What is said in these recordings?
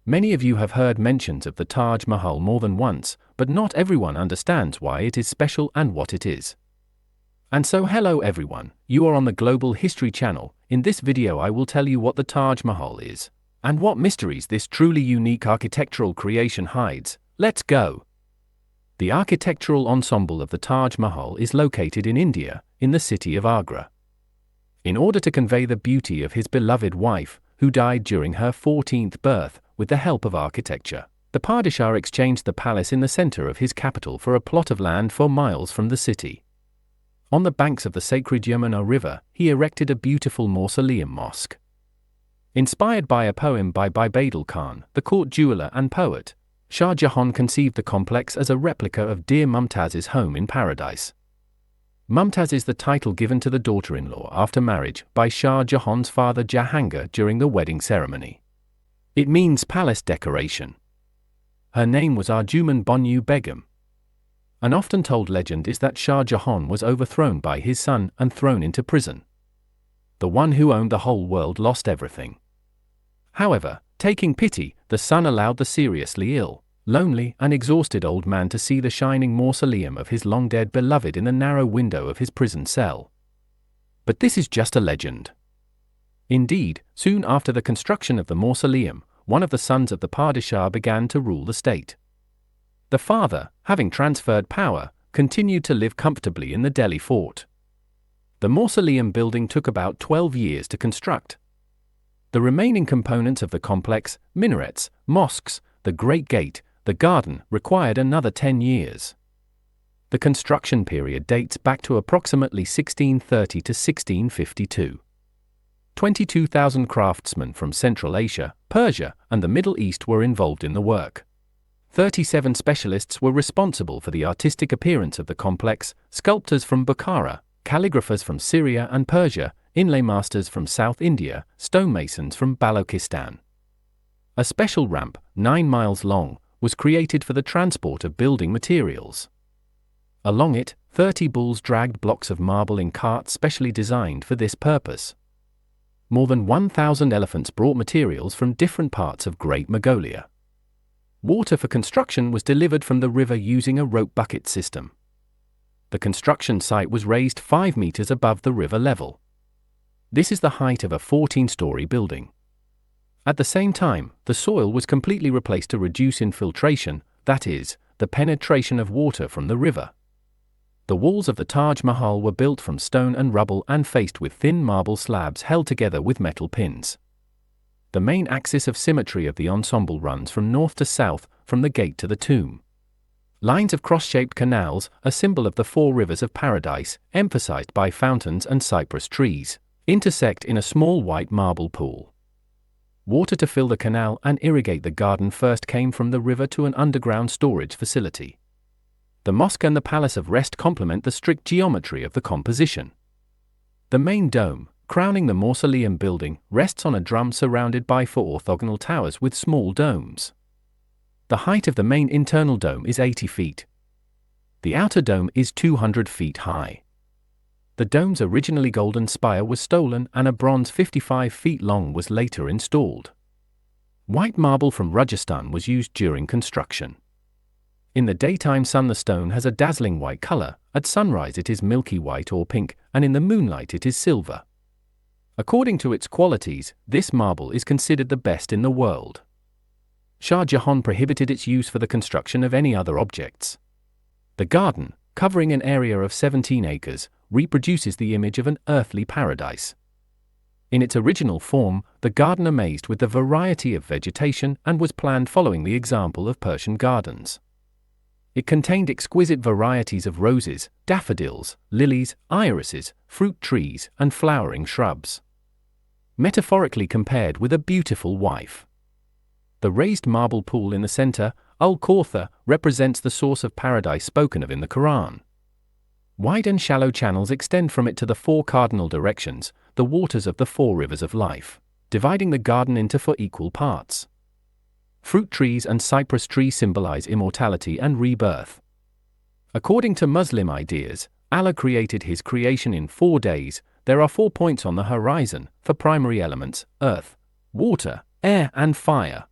Many of you have heard mentions of the Taj Mahal more than once, but not everyone understands why it is special and what it is. And so hello everyone, you are on the Global History channel. In this video I will tell you what the Taj Mahal is, and what mysteries this truly unique architectural creation hides. Let's go! The architectural ensemble of the Taj Mahal is located in India, in the city of Agra. In order to convey the beauty of his beloved wife, who died during her 14th birth, with the help of architecture, the Padishah exchanged the palace in the center of his capital for a plot of land 4 miles from the city. On the banks of the sacred Yamuna River, he erected a beautiful mausoleum mosque. Inspired by a poem by Badal Khan, the court jeweler and poet, Shah Jahan conceived the complex as a replica of dear Mumtaz's home in paradise. Mumtaz is the title given to the daughter-in-law after marriage by Shah Jahan's father Jahangir during the wedding ceremony. It means palace decoration. Her name was Arjuman Bonu Begum. An often told legend is that Shah Jahan was overthrown by his son and thrown into prison. The one who owned the whole world lost everything. However, taking pity, the son allowed the seriously ill, lonely and exhausted old man to see the shining mausoleum of his long-dead beloved in the narrow window of his prison cell. But this is just a legend. Indeed, soon after the construction of the mausoleum, one of the sons of the Padishah began to rule the state. The father, having transferred power, continued to live comfortably in the Delhi fort. The mausoleum building took about 12 years to construct. The remaining components of the complex, minarets, mosques, the Great Gate, the garden, required another 10 years. The construction period dates back to approximately 1630 to 1652. 22,000 craftsmen from Central Asia, Persia, and the Middle East were involved in the work. 37 specialists were responsible for the artistic appearance of the complex: sculptors from Bukhara, calligraphers from Syria and Persia, inlay masters from South India, stonemasons from Balochistan. A special ramp, 9 miles long, was created for the transport of building materials. Along it, 30 bulls dragged blocks of marble in carts specially designed for this purpose. More than 1,000 elephants brought materials from different parts of Great Mongolia. Water for construction was delivered from the river using a rope bucket system. The construction site was raised 5 meters above the river level. This is the height of a 14-story building. At the same time, the soil was completely replaced to reduce infiltration, that is, the penetration of water from the river. The walls of the Taj Mahal were built from stone and rubble and faced with thin marble slabs held together with metal pins. The main axis of symmetry of the ensemble runs from north to south, from the gate to the tomb. Lines of cross-shaped canals, a symbol of the 4 rivers of paradise, emphasized by fountains and cypress trees, intersect in a small white marble pool. Water to fill the canal and irrigate the garden first came from the river to an underground storage facility. The mosque and the palace of rest complement the strict geometry of the composition. The main dome, crowning the mausoleum building, rests on a drum surrounded by 4 orthogonal towers with small domes. The height of the main internal dome is 80 feet. The outer dome is 200 feet high. The dome's originally golden spire was stolen and a bronze 55 feet long was later installed. White marble from Rajasthan was used during construction. In the daytime sun the stone has a dazzling white color, at sunrise it is milky white or pink, and in the moonlight it is silver. According to its qualities, this marble is considered the best in the world. Shah Jahan prohibited its use for the construction of any other objects. The garden, covering an area of 17 acres, reproduces the image of an earthly paradise. In its original form, the garden amazed with the variety of vegetation and was planned following the example of Persian gardens. It contained exquisite varieties of roses, daffodils, lilies, irises, fruit trees, and flowering shrubs. Metaphorically compared with a beautiful wife. The raised marble pool in the center, Al-Kawthar, represents the source of paradise spoken of in the Quran. Wide and shallow channels extend from it to the 4 cardinal directions, the waters of the 4 rivers of life, dividing the garden into 4 equal parts. Fruit trees and cypress trees symbolize immortality and rebirth. According to Muslim ideas, Allah created his creation in 4 days. There are 4 points on the horizon for primary elements: earth, water, air, and fire.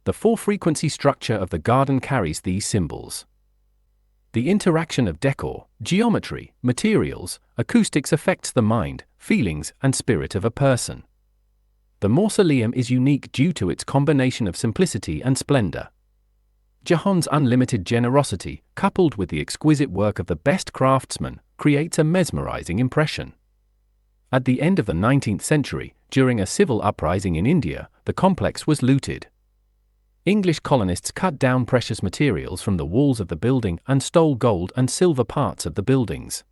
The 4-frequency structure of the garden carries these symbols. The interaction of decor, geometry, materials, acoustics affects the mind, feelings, and spirit of a person. The mausoleum is unique due to its combination of simplicity and splendor. Jahan's unlimited generosity, coupled with the exquisite work of the best craftsmen, creates a mesmerizing impression. At the end of the 19th century, during a civil uprising in India, the complex was looted. English colonists cut down precious materials from the walls of the building and stole gold and silver parts of the buildings.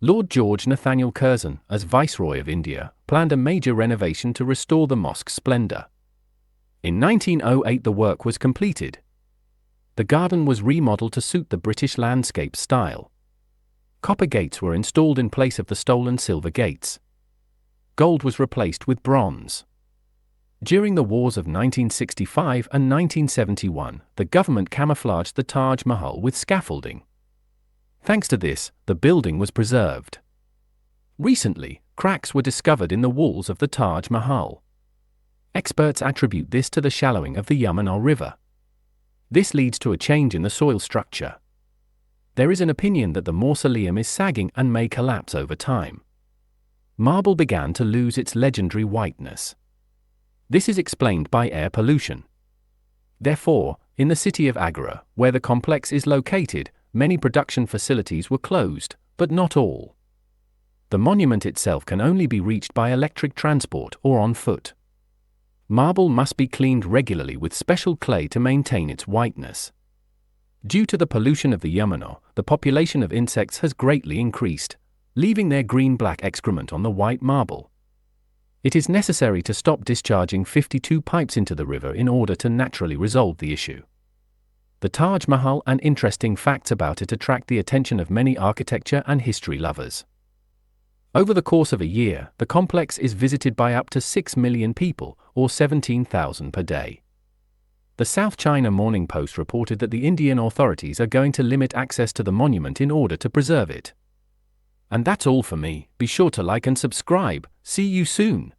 Lord George Nathaniel Curzon, as Viceroy of India, planned a major renovation to restore the mosque's splendor. In 1908 the work was completed. The garden was remodeled to suit the British landscape style. Copper gates were installed in place of the stolen silver gates. Gold was replaced with bronze. During the wars of 1965 and 1971, the government camouflaged the Taj Mahal with scaffolding. Thanks to this, the building was preserved. Recently, cracks were discovered in the walls of the Taj Mahal. Experts attribute this to the shallowing of the Yamuna River. This leads to a change in the soil structure. There is an opinion that the mausoleum is sagging and may collapse over time. Marble began to lose its legendary whiteness. This is explained by air pollution. Therefore, in the city of Agra, where the complex is located, many production facilities were closed, but not all. The monument itself can only be reached by electric transport or on foot. Marble must be cleaned regularly with special clay to maintain its whiteness. Due to the pollution of the Yamuna, the population of insects has greatly increased, leaving their green-black excrement on the white marble. It is necessary to stop discharging 52 pipes into the river in order to naturally resolve the issue. The Taj Mahal and interesting facts about it attract the attention of many architecture and history lovers. Over the course of a year, the complex is visited by up to 6 million people, or 17,000 per day. The South China Morning Post reported that the Indian authorities are going to limit access to the monument in order to preserve it. And that's all for me. Be sure to like and subscribe. See you soon.